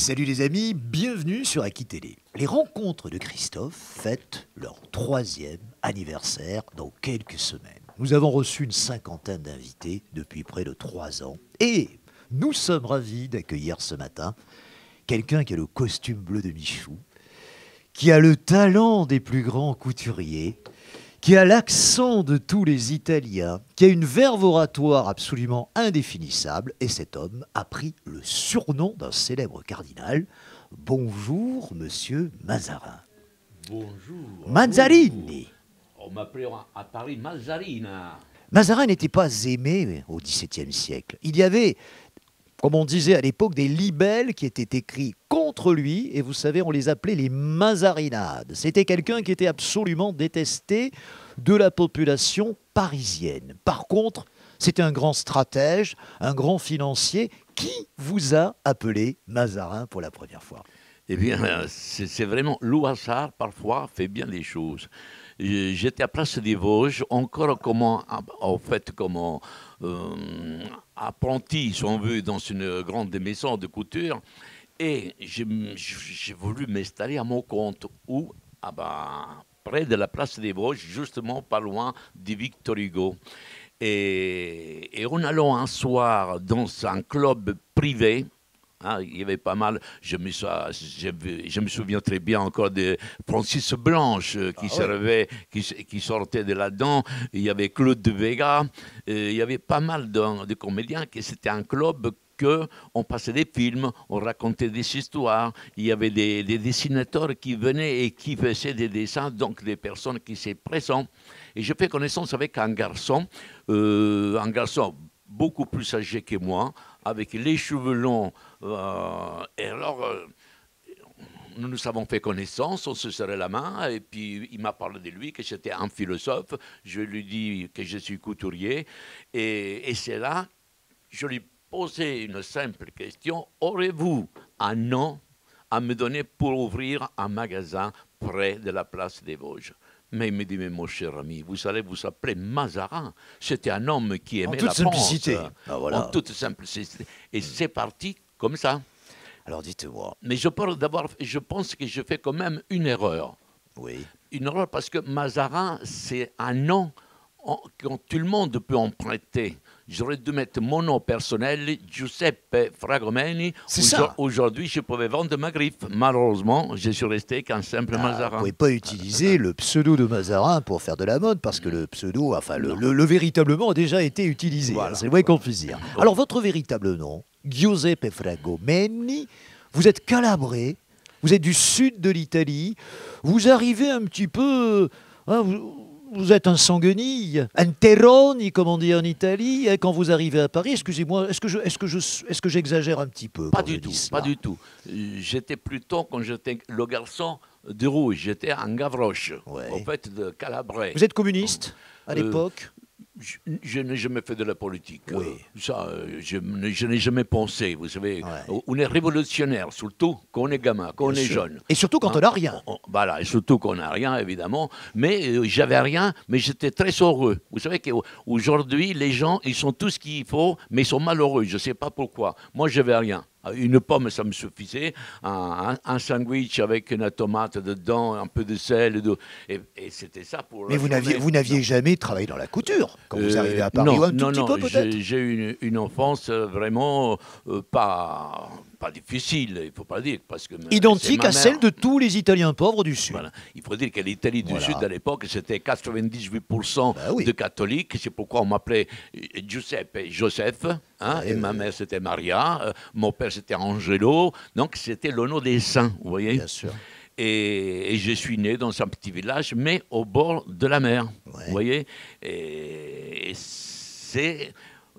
Salut les amis, bienvenue sur Aki Télé. Les rencontres de Christophe fêtent leur 3e anniversaire dans quelques semaines. Nous avons reçu une cinquantaine d'invités depuis près de 3 ans et nous sommes ravis d'accueillir ce matin quelqu'un qui a le costume bleu de Michou, qui a le talent des plus grands couturiers, qui a l'accent de tous les Italiens, qui a une verve oratoire absolument indéfinissable, et cet homme a pris le surnom d'un célèbre cardinal. Bonjour, monsieur Mazarin. Bonjour. Mazzarini. On m'appelait à Paris Mazzarina. Mazarin n'était pas aimé au XVIIe siècle. Il y avait, comme on disait à l'époque, des libelles qui étaient écrits contre lui, et vous savez, on les appelait les Mazarinades. C'était quelqu'un qui était absolument détesté de la population parisienne. Par contre, c'était un grand stratège, un grand financier. Qui vous a appelé Mazarin pour la première fois? Eh bien, c'est vraiment le hasard, parfois, fait bien les choses. J'étais à Place des Vosges, encore comme apprenti, si on veut, dans une grande maison de couture. Et j'ai voulu m'installer à mon compte, près de la Place des Vosges, justement pas loin de Victor Hugo. Et en allant un soir dans un club privé, il y avait pas mal, je me souviens très bien encore de Francis Blanche qui sortait de là-dedans. Il y avait Claude de Vega, il y avait pas mal de comédiens, c'était un club on passait des films, on racontait des histoires, il y avait des dessinateurs qui venaient et qui faisaient des dessins, donc des personnes qui s'y présentaient. Et je fais connaissance avec un garçon beaucoup plus âgé que moi, avec les cheveux longs. Et alors, nous avons fait connaissance, on se serrait la main, et puis il m'a parlé de lui, que j'étais un philosophe. Je lui dis que je suis couturier, et c'est là, je lui posé une simple question: aurez-vous un nom à me donner pour ouvrir un magasin près de la Place des Vosges? Mais il me dit: mais mon cher ami, vous allez vous appeler Mazarin. C'était un homme qui aimait la simplicité. France. Voilà. En toute simplicité. Et c'est parti comme ça. Alors dites-moi. Mais je pense que je fais quand même une erreur. Oui. Une erreur parce que Mazarin, c'est un nom que tout le monde peut emprunter. J'aurais dû mettre mon nom personnel, Giuseppe Fragomeni. C'est ça. Aujourd'hui, je pouvais vendre ma griffe. Malheureusement, je suis resté qu'un simple Mazarin. Vous ne pouvez pas utiliser le pseudo de Mazarin pour faire de la mode, parce que le pseudo, le véritablement a déjà été utilisé. Voilà. C'est le moins qu'on puisse dire. Alors, votre véritable nom, Giuseppe Fragomeni, vous êtes calabré, vous êtes du sud de l'Italie, vous arrivez un petit peu... Vous êtes un sanguenille, un terroni, comme on dit en Italie, quand vous arrivez à Paris. Excusez-moi, est-ce que j'exagère un petit peu? Pas du tout, pas du tout. J'étais plutôt, quand j'étais le garçon de Rouge, j'étais un Gavroche, au fait de Calabrais. Vous êtes communiste à l'époque? Je n'ai jamais fait de la politique. Oui. Je n'ai jamais pensé. Vous savez, on est révolutionnaire, surtout quand on est gamin, quand on est jeune. Et surtout quand on n'a rien. Voilà, et surtout quand on n'a rien, évidemment. Mais j'avais rien, mais j'étais très heureux. Vous savez qu'aujourd'hui, les gens, ils sont tout ce qu'il faut, mais ils sont malheureux. Je ne sais pas pourquoi. Moi, je n'avais rien. Une pomme, ça me suffisait. Un sandwich avec une tomate dedans, un peu de sel. Et c'était ça pour Mais vous n'aviez jamais travaillé dans la couture quand vous arrivez à Paris? Non, un tout petit peu peut-être? j'ai eu une enfance vraiment pas difficile, il ne faut pas dire. Parce que identique à celle de tous les Italiens pauvres du Sud. Voilà. Il faut dire que l'Italie du Sud, à l'époque, c'était 98% de catholiques. C'est pourquoi on m'appelait Giuseppe Joseph. Et ma mère, c'était Maria. Mon père, c'était Angelo. Donc, c'était le nom des saints, vous voyez. Bien sûr. Et je suis né dans un petit village, mais au bord de la mer, vous voyez. Et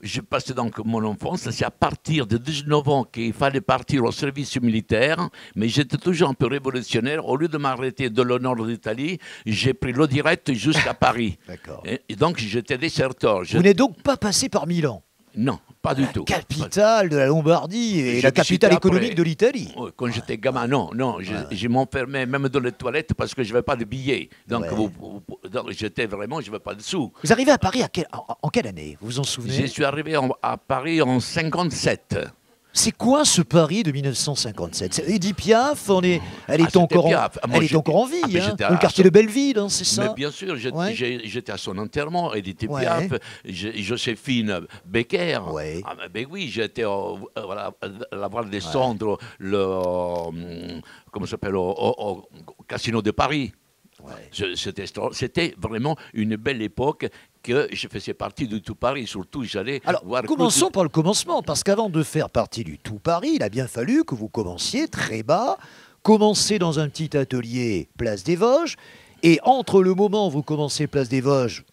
je passais donc mon enfance, c'est à partir de 19 ans qu'il fallait partir au service militaire, mais j'étais toujours un peu révolutionnaire. Au lieu de m'arrêter de le nord d'Italie, j'ai pris l'eau directe jusqu'à Paris. D'accord. Et donc j'étais déserteur. Vous n'êtes donc pas passé par Milan? Non, pas du tout. Capitale de la Lombardie et la capitale économique de l'Italie. Quand j'étais gamin, non, je m'enfermais même dans les toilettes parce que je n'avais pas de billets. Donc, j'étais vraiment, je n'avais pas de sous. Vous arrivez à Paris en quelle année? Vous vous en souvenez? Je suis arrivé à Paris en 57. C'est quoi ce Paris de 1957? Edith Piaf, elle est encore en vie, hein, dans le quartier de Belleville, hein, c'est ça? Mais bien sûr, j'étais à son enterrement, Edith Piaf, Joséphine Becker. Ouais. Ah, ben oui, j'étais la voir descendre comment ça s'appelle, au Casino de Paris. Ouais. C'était vraiment une belle époque que je faisais partie du Tout Paris. Surtout, j'allais voir... Commençons par le commencement, parce qu'avant de faire partie du Tout Paris, il a bien fallu que vous commenciez très bas, commencez dans un petit atelier Place des Vosges, et entre le moment où vous commencez Place des Vosges,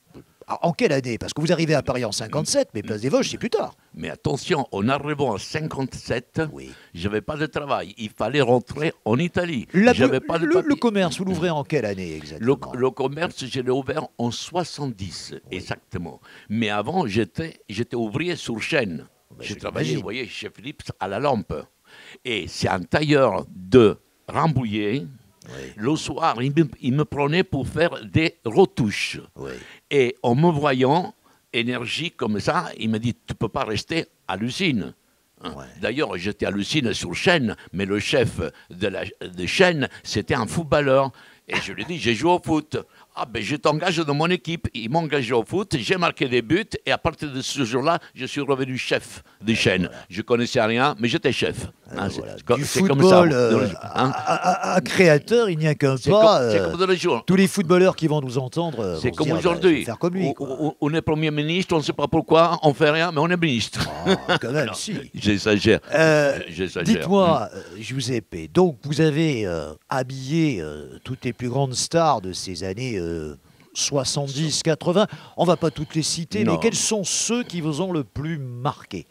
en quelle année? Parce que vous arrivez à Paris en 57, mais Place des Vosges, c'est plus tard. Mais attention, en arrivant en 57, je n'avais pas de travail. Il fallait rentrer en Italie. Le commerce, vous l'ouvrez en quelle année exactement? Le commerce, je l'ai ouvert en 70, exactement. Mais avant, j'étais ouvrier sur chaîne. J'ai travaillé, vous voyez, chez Philips à la lampe. Et c'est un tailleur de Rambouillet. Oui. Le soir, il me prenait pour faire des retouches. Oui. Et en me voyant énergie comme ça, il me dit, tu ne peux pas rester à l'usine. Hein. Ouais. D'ailleurs, j'étais à l'usine sur chaîne, mais le chef de chaîne, c'était un footballeur. Et je lui ai dit, j'ai joué au foot. Ah ben je t'engage dans mon équipe. Il m'a engagé au foot, j'ai marqué des buts et à partir de ce jour-là, je suis revenu chef de chaîne. Voilà. Je connaissais rien, mais j'étais chef. Hein, voilà. Du football à créateur, il n'y a qu'un pas. C'est comme dans les jours. Tous les footballeurs qui vont nous entendre, c'est comme aujourd'hui. Faire comme lui. On est Premier ministre, on ne sait pas pourquoi, on fait rien, mais on est ministre. Oh, quand même, si. J'exagère. Dites-moi, Giuseppe, donc vous avez habillé toutes les plus grandes stars de ces années 70, 80. On ne va pas toutes les citer, mais quels sont ceux qui vous ont le plus marqué?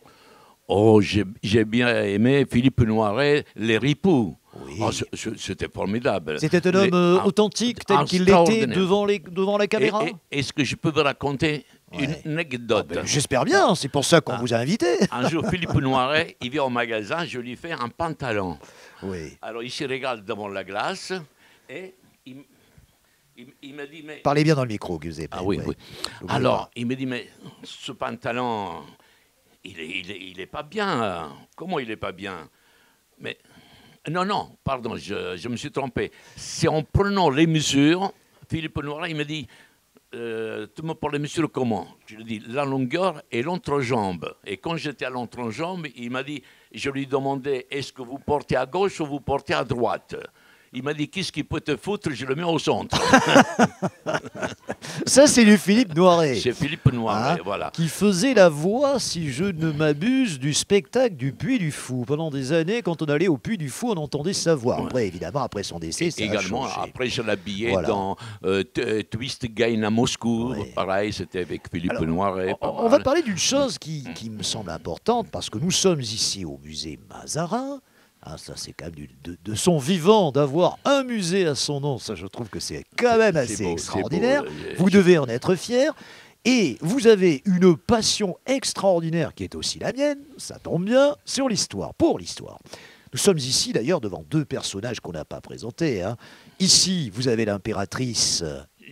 Oh, j'ai bien aimé Philippe Noiret, Les Ripoux. Oui. Oh, c'était formidable. C'était un homme authentique, tel qu'il l'était devant la caméra. Est-ce que je peux vous raconter une anecdote? J'espère bien, c'est pour ça qu'on vous a invité. Un jour, Philippe Noiret, il vient au magasin, je lui fais un pantalon. Oui. Alors, il se regarde devant la glace et il me dit... Mais... Parlez bien dans le micro, Giuseppe. Ah oui, oui. Alors, il me dit, mais ce pantalon... Il est pas bien. Comment il est pas bien? Mais non, pardon, je me suis trompé. C'est en prenant les mesures, Philippe Noiret, il me dit, tu me prends les mesures comment? Je lui dis, la longueur et l'entrejambe. Et quand j'étais à l'entrejambe, il m'a dit, je lui demandais, est-ce que vous portez à gauche ou vous portez à droite? Il m'a dit, qu'est-ce qui peut te foutre? Je le mets au centre. Ça, c'est du Philippe Noiret. C'est Philippe Noiret, voilà. Qui faisait la voix, si je ne m'abuse, du spectacle du Puy du Fou. Pendant des années, quand on allait au Puy du Fou, on entendait sa voix. Après, évidemment, après son décès, ça également, a changé. Après, je l'habillais dans Twist Game à Moscou. Ouais. Pareil, c'était avec Philippe Noiret. On va parler d'une chose qui me semble importante, parce que nous sommes ici au musée Mazarin. Ah, ça, c'est quand même de son vivant d'avoir un musée à son nom. Ça, je trouve que c'est quand même assez extraordinaire. Vous devez en être fier. Et vous avez une passion extraordinaire qui est aussi la mienne, ça tombe bien, sur l'histoire, pour l'histoire. Nous sommes ici d'ailleurs devant deux personnages qu'on n'a pas présentés. Hein. Ici, vous avez l'impératrice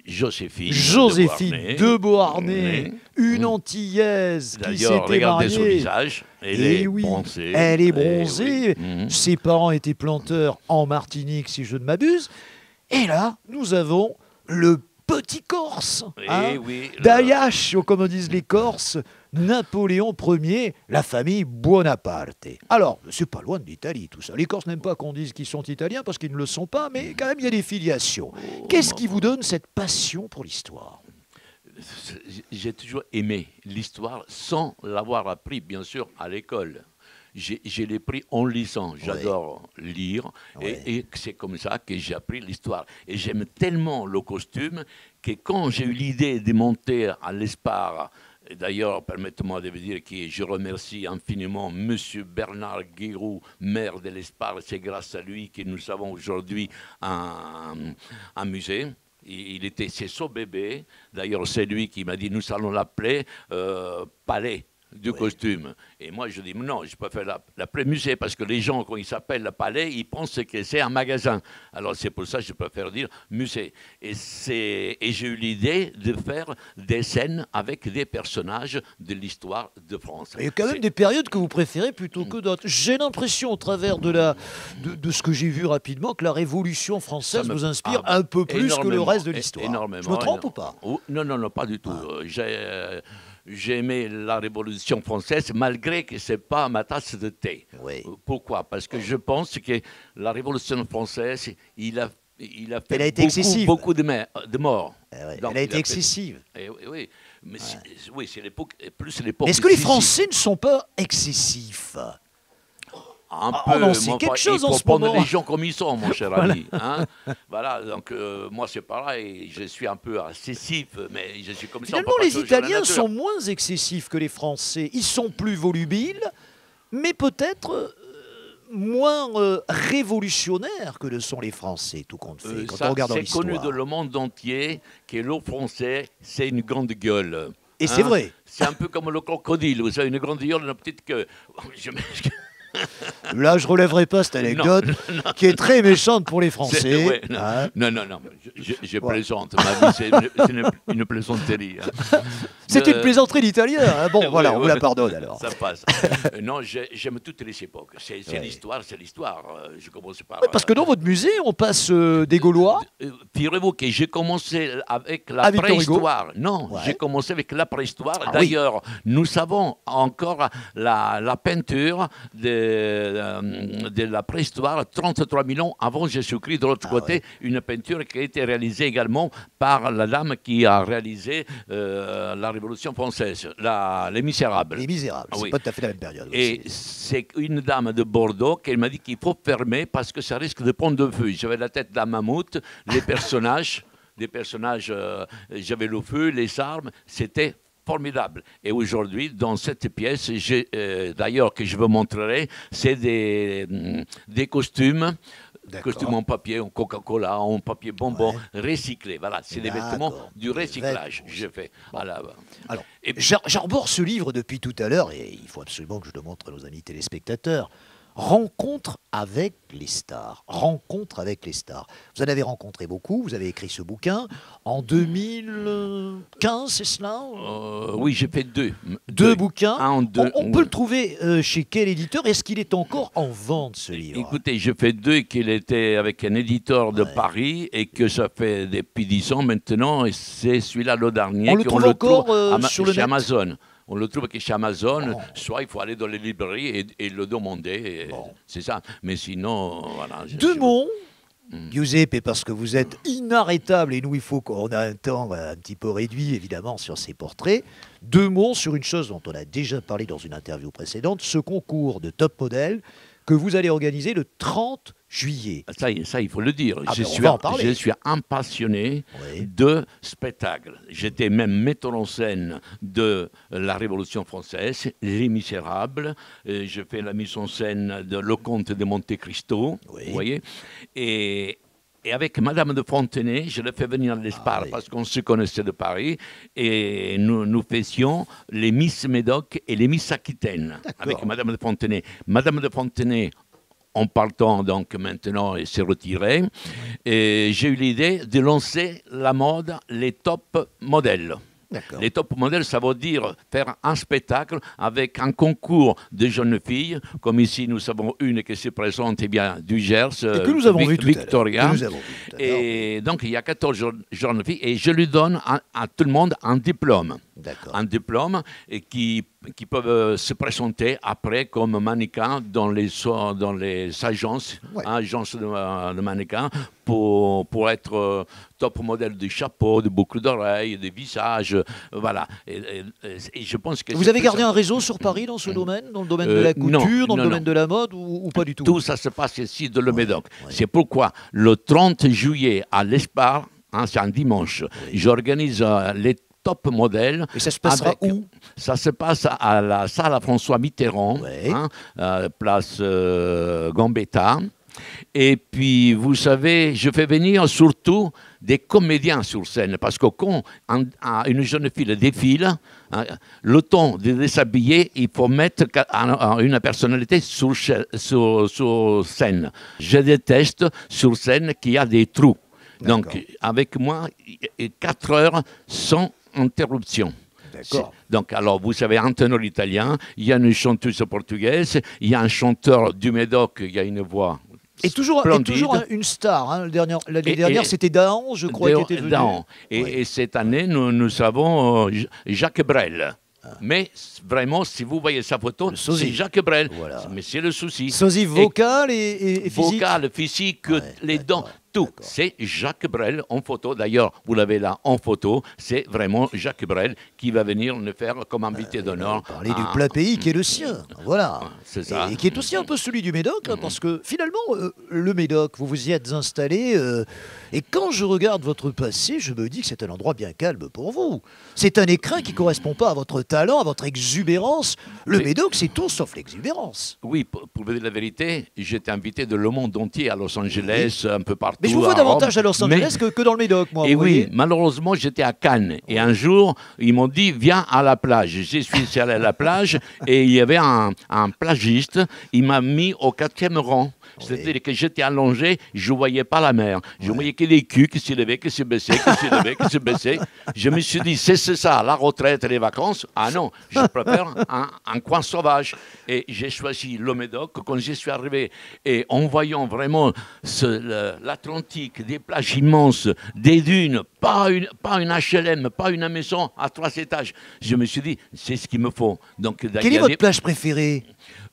Joséphine de Beauharnais, une Antillaise qui s'était mariée. Son visage, elle est bronzée. Elle est bronzée. Ses parents étaient planteurs en Martinique, si je ne m'abuse. Et là, nous avons le petit Corse, d'Aiache, comme disent les Corses, Napoléon Ier, la famille Buonaparte. Alors, c'est pas loin de l'Italie, tout ça. Les Corses n'aiment pas qu'on dise qu'ils sont italiens parce qu'ils ne le sont pas, mais quand même, il y a des filiations. Qu'est-ce qui vous donne cette passion pour l'histoire? J'ai toujours aimé l'histoire sans l'avoir appris, bien sûr, à l'école. Je l'ai pris en lisant. J'adore lire. Et c'est comme ça que j'ai appris l'histoire. Et j'aime tellement le costume que quand j'ai eu l'idée de monter à l'Espar, d'ailleurs, permettez-moi de vous dire que je remercie infiniment M. Bernard Guéroux, maire de l'Espar. C'est grâce à lui que nous avons aujourd'hui un musée. C'est son bébé. D'ailleurs, c'est lui qui m'a dit, nous allons l'appeler Palais. du costume. Et moi, je dis, non, je préfère l'appeler musée, parce que les gens, quand ils s'appellent le palais, ils pensent que c'est un magasin. Alors, c'est pour ça que je préfère dire musée. Et j'ai eu l'idée de faire des scènes avec des personnages de l'histoire de France. Il y a quand même des périodes que vous préférez plutôt que d'autres. J'ai l'impression, au travers de ce que j'ai vu rapidement, que la Révolution française vous inspire un peu plus que le reste de l'histoire. Énormément. Je me trompe ou pas? Non, non, non, pas du tout. J'ai aimé la Révolution française, malgré que ce n'est pas ma tasse de thé. Oui. Pourquoi? Parce que je pense que la Révolution française, il a fait beaucoup de morts. Ouais. Donc, elle a été excessive. Oui, mais oui, c'est l'époque, plus l'époque. Est-ce que les Français ne sont pas excessifs? Un peu, on sait quelque chose en ce moment. Il faut prendre les gens comme ils sont, mon cher ami. Hein, voilà, donc moi c'est pareil, je suis un peu excessif, mais je suis comme ça. Finalement, les Italiens sont moins excessifs que les Français. Ils sont plus volubiles, mais peut-être moins révolutionnaires que le sont les Français, tout compte fait, quand on regarde l'histoire. C'est connu dans le monde entier que le Français, c'est une grande gueule. Et c'est vrai. C'est un peu comme le crocodile, vous avez une grande gueule, une petite queue. Là, je ne relèverai pas cette anecdote qui est très méchante pour les Français. Ouais, non, je plaisante. Ma vie, c'est une plaisanterie. Hein. C'est une plaisanterie d'italien. Hein. Bon, voilà, on vous la pardonne alors. Ça passe. Non, j'aime toutes les époques. C'est l'histoire, c'est l'histoire. Je commence par. Oui, parce que dans votre musée, on passe des Gaulois. Figurez-vous que j'ai commencé avec la préhistoire. Non, j'ai commencé avec la préhistoire. D'ailleurs, nous savons encore la peinture de la préhistoire, 33 000 ans avant Jésus-Christ. De l'autre côté, une peinture qui a été réalisée également par la dame qui a réalisé la Révolution française, Les Misérables. Les Misérables, c'est pas tout à fait la même période. Et c'est une dame de Bordeaux qui m'a dit qu'il faut fermer parce que ça risque de prendre de feu. J'avais la tête d'un mammouth, les personnages, j'avais le feu, les armes, c'était formidable. Et aujourd'hui, dans cette pièce, d'ailleurs, que je vous montrerai, c'est des costumes. Costumes en papier, en Coca-Cola, en papier bonbon, recyclés. Voilà, c'est des vêtements du recyclage. Je fais. Voilà. Alors, j'arbore ce livre depuis tout à l'heure, et il faut absolument que je le montre à nos amis téléspectateurs. Rencontre avec les stars. Rencontre avec les stars. Vous en avez rencontré beaucoup, vous avez écrit ce bouquin. En 2015, c'est cela? Oui, j'ai fait deux. Deux bouquins. On peut le trouver chez quel éditeur? Est-ce qu'il est encore en vente, ce livre? Écoutez, j'ai fait deux, qu'il était avec un éditeur de Paris et que ça fait depuis 10 ans maintenant. Et c'est celui-là, le dernier. On le trouve encore sur le net? Chez Amazon. On le trouve que chez Amazon, soit il faut aller dans les librairies et le demander. C'est ça. Mais sinon, voilà. Deux mots, Giuseppe, parce que vous êtes inarrêtable et nous, il faut qu'on ait un temps un petit peu réduit, évidemment, sur ces portraits. Deux mots sur une chose dont on a déjà parlé dans une interview précédente, ce concours de top modèle que vous allez organiser le 30 juillet. Ça, il faut le dire. Je suis un passionné de spectacle. J'étais même metteur en scène de la Révolution française, Les Misérables. Je fais la mise en scène de Le Comte de Monte Cristo. Vous voyez. Et avec Madame de Fontenay, je l'ai fait venir à l'Espar parce qu'on se connaissait de Paris. Et nous faisions les Miss Médoc et les Miss Aquitaine avec Madame de Fontenay. Madame de Fontenay, en partant donc maintenant, et s'est retirée. Et j'ai eu l'idée de lancer la mode, les top modèles. Les top modèles, ça veut dire faire un spectacle avec un concours de jeunes filles, comme ici nous avons une qui se présente du Gers, et que nous avons vu Victoria. Et donc il y a 14 jeunes filles et je lui donne à tout le monde un diplôme. Un diplôme et qui peuvent se présenter après comme mannequins dans les agences, agences de mannequins pour être top modèle de chapeau, de boucles d'oreilles, de visages, voilà. Et je pense que vous avez gardé un réseau sur Paris dans ce domaine, dans le domaine de la couture, dans le domaine de la mode ou pas du tout? Tout ça se passe ici dans le Médoc. C'est pourquoi le 30 juillet à l'Espar, c'est un dimanche, j'organise les top modèle. Et ça se passera où? Ça se passe à la salle à François Mitterrand, place Gambetta. Et puis, vous savez, je fais venir surtout des comédiens sur scène. Parce que quand une jeune fille défile, le temps de déshabiller, il faut mettre une personnalité sur scène. Je déteste sur scène qu'il y a des trous. Donc, avec moi, 4 heures sans interruption. Donc, alors, vous savez, un ténor italien, il y a une chanteuse portugaise, il y a un chanteur du Médoc, il y a une voix. Et toujours une star. Hein. L'année dernière, c'était Dahan, je crois, qui était venu. Dahan. Et cette année, nous avons Jacques Brel. Mais vraiment, si vous voyez sa photo, c'est Jacques Brel. Voilà. Mais c'est le souci. Sosie vocal et physique. Vocal, physique, les dents, tout. C'est Jacques Brel en photo. D'ailleurs, vous l'avez là en photo. C'est vraiment Jacques Brel qui va venir nous faire comme invité d'honneur. Parler du plat pays qui est le sien. Voilà. C'est ça. Et qui est aussi un peu celui du Médoc, hein, parce que finalement, le Médoc, vous vous y êtes installé. Et quand je regarde votre passé, je me dis que c'est un endroit bien calme pour vous. C'est un écrin qui ne correspond pas à votre talent, à votre exubérance. Le Médoc, c'est tout sauf l'exubérance. Oui, pour vous dire la vérité, j'étais invité de le monde entier à Los Angeles, un peu partout. Mais je vous vois davantage à Los Angeles que dans le Médoc, moi. Et oui, malheureusement, j'étais à Cannes. Et un jour, ils m'ont dit, viens à la plage. Je suis allé à la plage et il y avait un plagiste. Il m'a mis au 4e rang. C'est-à-dire que j'étais allongé, je ne voyais pas la mer. Je voyais que les culs qui se levaient, qui se baissaient, qui se levaient, qui se baissaient. Je me suis dit, c'est ça, la retraite et les vacances. Ah non, je préfère un coin sauvage. Et j'ai choisi le Médoc. Quand je suis arrivé, et en voyant vraiment l'Atlantique, des plages immenses, des dunes, pas une HLM, pas une maison à 3 étages, je me suis dit, c'est ce qu'il me faut. Donc, quelle est votre plage préférée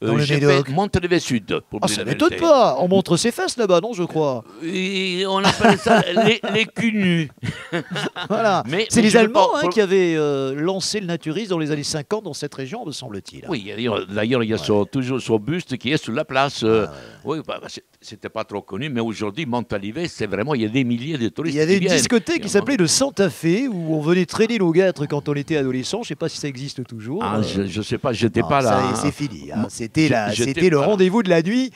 dans le Médoc? Montreville Sud. Ça ne m'étonne pas. On montre ses fesses là-bas, non, je crois. Et on appelle ça les culs nus. Voilà. C'est les Allemands qui avaient lancé le naturisme dans les années 50 dans cette région, me semble-t-il. Oui, d'ailleurs, il y a toujours son buste qui est sur la place. Oui, c'était pas trop connu, mais aujourd'hui, Montalivet, c'est vraiment, il y a des milliers de touristes. Il y avait une discothèque qui s'appelait le Santa Fe, où on venait traîner nos gâtres quand on était adolescent. Je ne sais pas si ça existe toujours. Je ne sais pas, j'étais pas là. C'est fini. Hein. C'était le rendez-vous de la nuit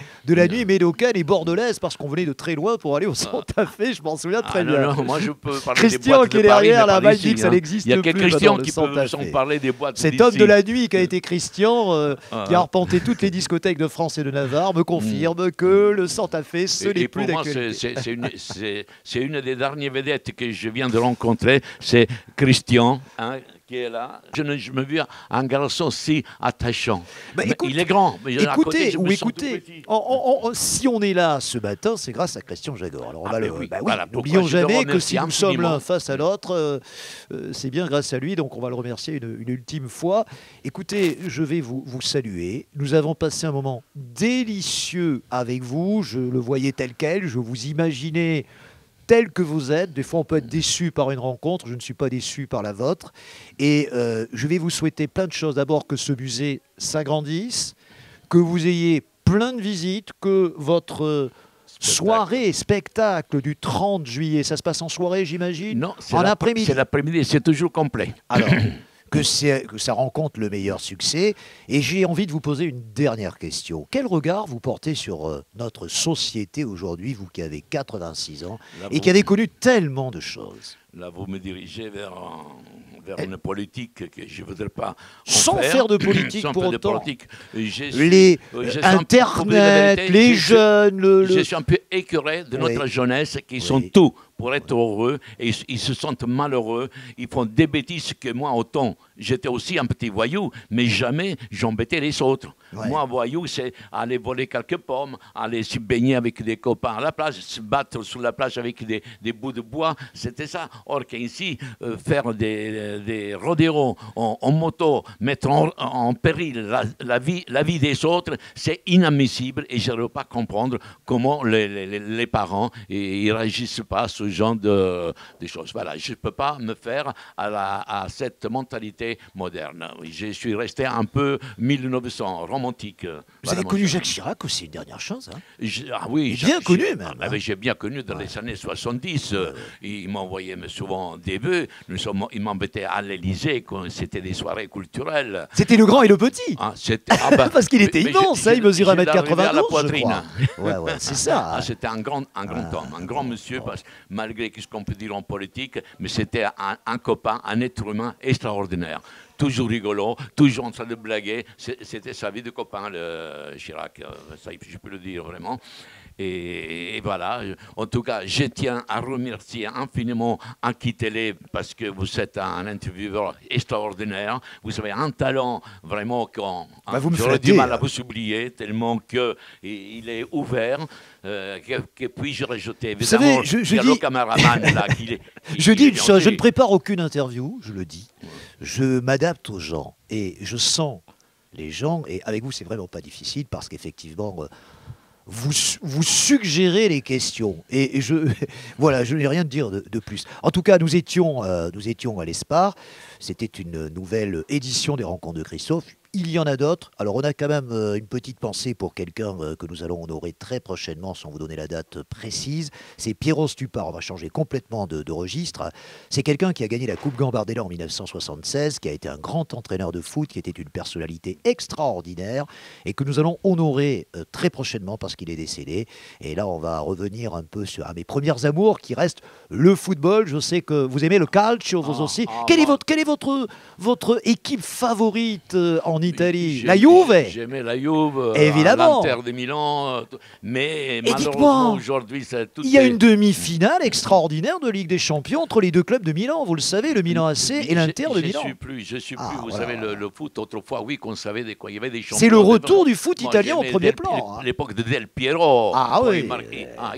médocale et bordelaise, parce qu'on venait de très loin pour aller au Santa Fe. Je m'en souviens très bien. Non, moi je peux parler Christian des boîtes qui est derrière, là-bas, il dit que ça n'existe plus. Il y a que Christian qui peut parler des boîtes. Cet homme de la nuit qui a été Christian, qui a arpenté toutes les discothèques de France et de Navarre, me confirme que le Santa Fe, ce n'est plus d'actualité. C'est une des dernières vedettes que je viens de rencontrer, c'est Christian, qui est là. Je me vis un garçon si attachant. Écoute, il est grand. Mais écoutez, si on est là ce matin, c'est grâce à Christian Jaguar. Alors n'oublions jamais que si nous sommes l'un face à l'autre, c'est bien grâce à lui. Donc on va le remercier une ultime fois. Écoutez, je vais vous saluer. Nous avons passé un moment délicieux avec vous. Je le voyais tel quel. Je vous imaginais tel que vous êtes. Des fois, on peut être déçu par une rencontre. Je ne suis pas déçu par la vôtre. Et je vais vous souhaiter plein de choses. D'abord, que ce musée s'agrandisse, que vous ayez plein de visites, que votre soirée, spectacle du 30 juillet, ça se passe en soirée, j'imagine? Non, c'est l'après-midi, c'est toujours complet. Alors, que ça rencontre le meilleur succès. Et j'ai envie de vous poser une dernière question. Quel regard vous portez sur notre société aujourd'hui, vous qui avez 86 ans et qui avez connu tellement de choses? Là, vous me dirigez vers une politique que je ne voudrais pas sans faire de politique sans pour faire autant. De politique. Internet, les jeunes... Je suis un peu écœuré de notre jeunesse qui sont tout pour être heureux et ils se sentent malheureux. Ils font des bêtises que moi, autant, j'étais aussi un petit voyou, mais jamais j'embêtais les autres. Moi, voyou, c'est aller voler quelques pommes, aller se baigner avec des copains à la plage, se battre sur la plage avec des bouts de bois, c'était ça. Or qu'ici, faire des rodéos en moto, mettre en péril la vie des autres, c'est inadmissible et je n'arrive pas à comprendre comment les parents ils réagissent pas à ce genre de choses. Voilà, je ne peux pas me faire à cette mentalité moderne. Je suis resté un peu 1900. romantique. Vous Voilà, avez mon connu cher Jacques ami. Chirac aussi, une dernière chance. Hein. Ah oui, Bien connu même. J'ai bien connu dans les années 70. Il m'envoyait souvent des vœux. Il m'embêtait à l'Élysée quand c'était des soirées culturelles. C'était le grand et le petit. Ah, Parce qu'il était immense, il mesurait 1m92, à la je poitrine. crois. Ouais, c'est ça. Ah, c'était un grand homme, un grand monsieur, malgré ce qu'on peut dire en politique, mais c'était un copain, un être humain extraordinaire. Toujours rigolo, toujours en train de blaguer. C'était sa vie de copain, le Chirac, ça je peux le dire vraiment. Et voilà, en tout cas, je tiens à remercier infiniment Aki Télé parce que vous êtes un intervieweur extraordinaire. Vous avez un talent vraiment qu'on j'aurais du mal à vous oublier tellement qu'il est ouvert. Que puis-je rajouter? Vous savez, je dis, le caméraman là, je dis une chose, je ne prépare aucune interview, je le dis. Je m'adapte aux gens et je sens les gens. Et avec vous, c'est vraiment pas difficile parce qu'effectivement, vous suggérez les questions. Et voilà, je n'ai rien à dire de plus. En tout cas, nous étions à l'ESPAR. C'était une nouvelle édition des Rencontres de Christophe. Il y en a d'autres. Alors, on a quand même une petite pensée pour quelqu'un que nous allons honorer très prochainement, sans vous donner la date précise. C'est Pierrot Stupar. On va changer complètement de registre. C'est quelqu'un qui a gagné la Coupe Gambardella en 1976, qui a été un grand entraîneur de foot, qui était une personnalité extraordinaire et que nous allons honorer très prochainement parce qu'il est décédé. Et là, on va revenir un peu à mes premières amours, qui restent le football. Je sais que vous aimez le calcio, vous aussi. Quelle est votre équipe favorite en Italie? La Juve. J'aimais la Juve, évidemment. l'Inter de Milan, mais malheureusement aujourd'hui tout il y a une demi-finale extraordinaire de Ligue des Champions entre les deux clubs de Milan, vous le savez, le Milan AC et l'Inter de Milan. Je ne suis plus, vous savez, le foot autrefois, oui, qu'on savait il y avait des champions. C'est le retour du foot italien au premier plan. L'époque de Del Piero, oui.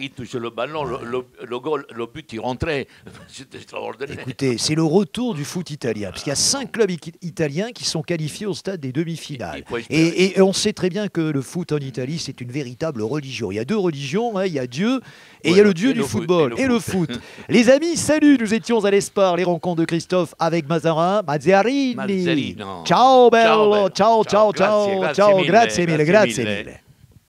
il touchait le ballon, le but il rentrait, c'était extraordinaire. Écoutez, c'est le retour du foot italien, parce qu'il y a 5 clubs italiens qui sont qualifiés au stade des demi-finales. Et on sait très bien que le foot en Italie, c'est une véritable religion. Il y a 2 religions, hein, il y a Dieu et il y a le Dieu du football et le foot. Les amis, salut, nous étions à l'ESPAR, les rencontres de Christophe avec Mazzarini. Ciao bello, ciao, grazie mille.